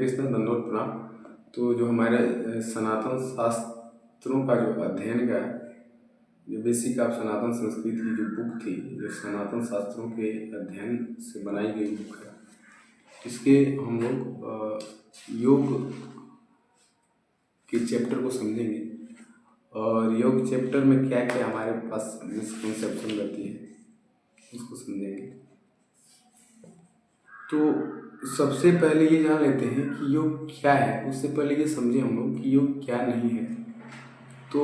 कृष्ण, दंडवत प्रणाम। तो जो हमारे सनातन शास्त्रों का जो अध्ययन का जो बेसिक ऑफ सनातन संस्कृत की जो बुक थी, जो सनातन शास्त्रों के अध्ययन से बनाई गई बुक है, इसके हम लोग योग के चैप्टर को समझेंगे और योग चैप्टर में क्या क्या हमारे पास मिसकंसेप्शन रहती है उसको समझेंगे। तो सबसे पहले ये जान लेते हैं कि योग क्या है। उससे पहले ये समझे हम लोग कि योग क्या नहीं है। तो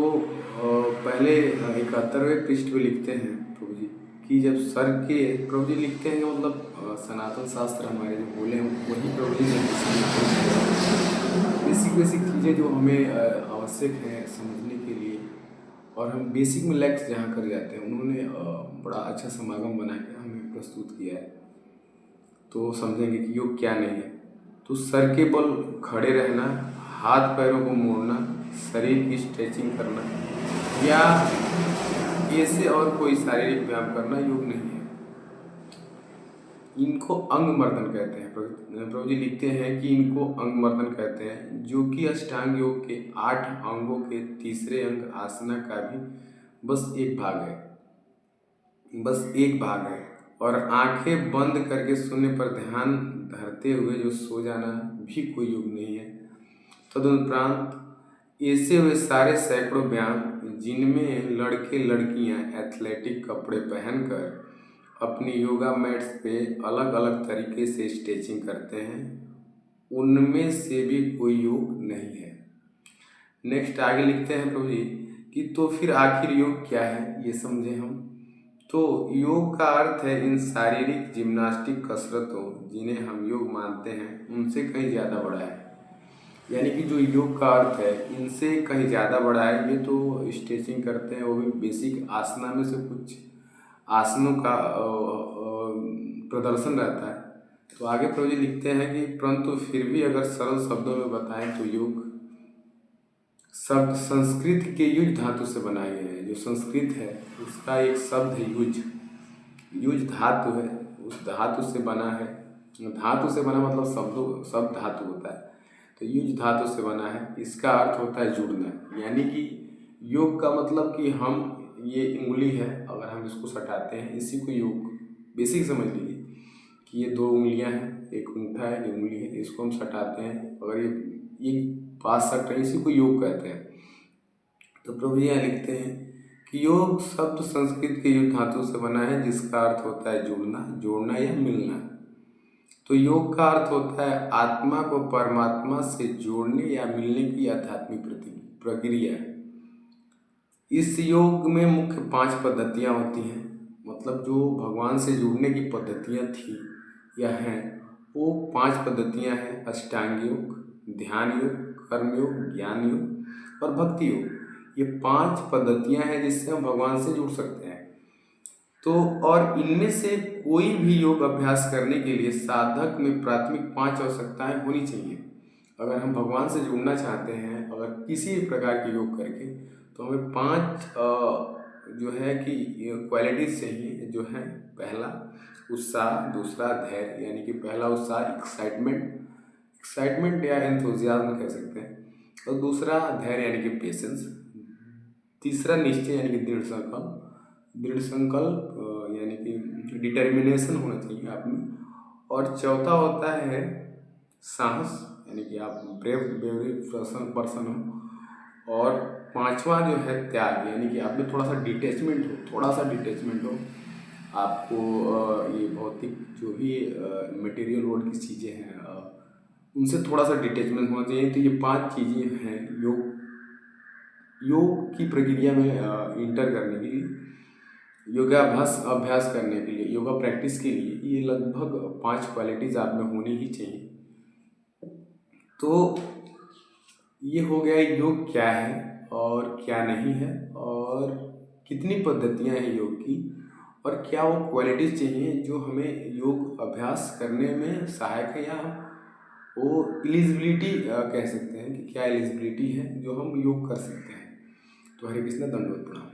पहले 71वें पृष्ठ पे लिखते हैं प्रभु जी कि जब सर के प्रभु जी लिखते हैं मतलब सनातन शास्त्र हमारे जो बोले हैं वही प्रभु जी बेसिक चीज़ें जो हमें आवश्यक है समझने के लिए और हम बेसिक में लैक्स जहाँ कर जाते हैं उन्होंने बड़ा अच्छा समागम बना के हमें प्रस्तुत किया है। तो समझेंगे कि योग क्या नहीं है। तो सर के बल खड़े रहना, हाथ पैरों को मोड़ना, शरीर की स्ट्रेचिंग करना या ऐसे और कोई शारीरिक व्यायाम करना योग नहीं है। इनको अंग मर्दन कहते हैं। प्रभु जी लिखते हैं कि इनको अंग मर्दन कहते हैं, जो कि अष्टांग योग के 8 अंगों के तीसरे अंग आसना का भी बस एक भाग है। और आंखें बंद करके शून्य पर ध्यान धरते हुए जो सो जाना भी कोई योग नहीं है। तदुपरांत ऐसे हुए सारे सैकड़ों व्यायाम जिनमें लड़के लड़कियां एथलेटिक कपड़े पहनकर अपनी योगा मैट्स पे अलग अलग तरीके से स्ट्रेचिंग करते हैं, उनमें से भी कोई योग नहीं है। नेक्स्ट आगे लिखते हैं प्रभु जी कि तो फिर आखिर योग क्या है, ये समझे हम। तो योग का अर्थ है इन शारीरिक जिम्नास्टिक कसरतों जिन्हें हम योग मानते हैं उनसे कहीं ज़्यादा बड़ा है। यानी कि जो योग का अर्थ है इनसे कहीं ज़्यादा बड़ा है। ये तो स्ट्रेचिंग करते हैं, वो भी बेसिक आसना में से कुछ आसनों का प्रदर्शन रहता है। तो आगे प्रभु जी लिखते हैं कि परंतु फिर भी अगर सरल शब्दों में बताएं तो योग शब्द संस्कृत के युज धातु से बनाए गए हैं। जो संस्कृत है उसका एक शब्द है युज धातु है, उस धातु से बना है। धातु से बना मतलब शब्द धातु होता है, तो युज धातु से बना है। इसका अर्थ होता है जुड़ना। यानी कि योग का मतलब कि हम ये उंगली है, अगर हम इसको सटाते हैं इसी को योग बेसिक समझ लीजिए कि ये 2 उंगलियां हैं, एक अंगूठा है, ये उंगली है, इसको हम सटाते हैं, अगर ये पास सट रहे इसी को योग कहते हैं। तो प्रभु जी यहाँ लिखते हैं कि योग शब्द संस्कृत के युज धातु से बना है जिसका अर्थ होता है जुड़ना, जोड़ना या मिलना। तो योग का अर्थ होता है आत्मा को परमात्मा से जोड़ने या मिलने की आध्यात्मिक प्रक्रिया। इस योग में मुख्य 5 पद्धतियाँ होती हैं। मतलब जो भगवान से जुड़ने की पद्धतियाँ थी या हैं वो 5 पद्धतियाँ हैं। अष्टांग योग, ध्यान योग, कर्म योग, ज्ञान योग और भक्ति योग। ये 5 पद्धतियाँ हैं जिससे हम भगवान से जुड़ सकते हैं। तो और इनमें से कोई भी योग अभ्यास करने के लिए साधक में प्राथमिक 5 आवश्यकताएं होनी चाहिए। अगर हम भगवान से जुड़ना चाहते हैं, अगर किसी भी प्रकार के योग करके, तो हमें 5 जो है कि क्वालिटीज चाहिए। जो है पहला उत्साह, दूसरा धैर्य, यानी कि पहला उत्साह एक्साइटमेंट या एंथुजियाज्म कह सकते हैं, और दूसरा धैर्य यानी कि पेशेंस, तीसरा निश्चय यानी कि दृढ़ संकल्प यानी कि डिटर्मिनेशन होना चाहिए आप में, और चौथा होता है साहस यानी कि आप ब्रेवरी पर्सन हो, और 5वां जो है त्याग यानी कि आप में थोड़ा सा डिटैचमेंट हो। आपको ये भौतिक जो भी मटेरियल वर्ल्ड की चीज़ें हैं उनसे थोड़ा सा डिटैचमेंट होना चाहिए। तो ये 5 चीज़ें हैं योग की प्रक्रिया में इंटर करने के लिए, अभ्यास करने के लिए, योगा प्रैक्टिस के लिए ये लगभग 5 क्वालिटीज़ आप में होनी ही चाहिए। तो ये हो गया योग क्या है और क्या नहीं है, और कितनी पद्धतियां हैं योग की, और क्या वो क्वालिटीज़ चाहिए जो हमें योग अभ्यास करने में सहायक है, या वो एलिजिबिलिटी कह सकते हैं कि क्या एलिजिबिलिटी है जो हम योग कर सकते हैं। तो हरे कृष्ण, दंडवत प्रणाम।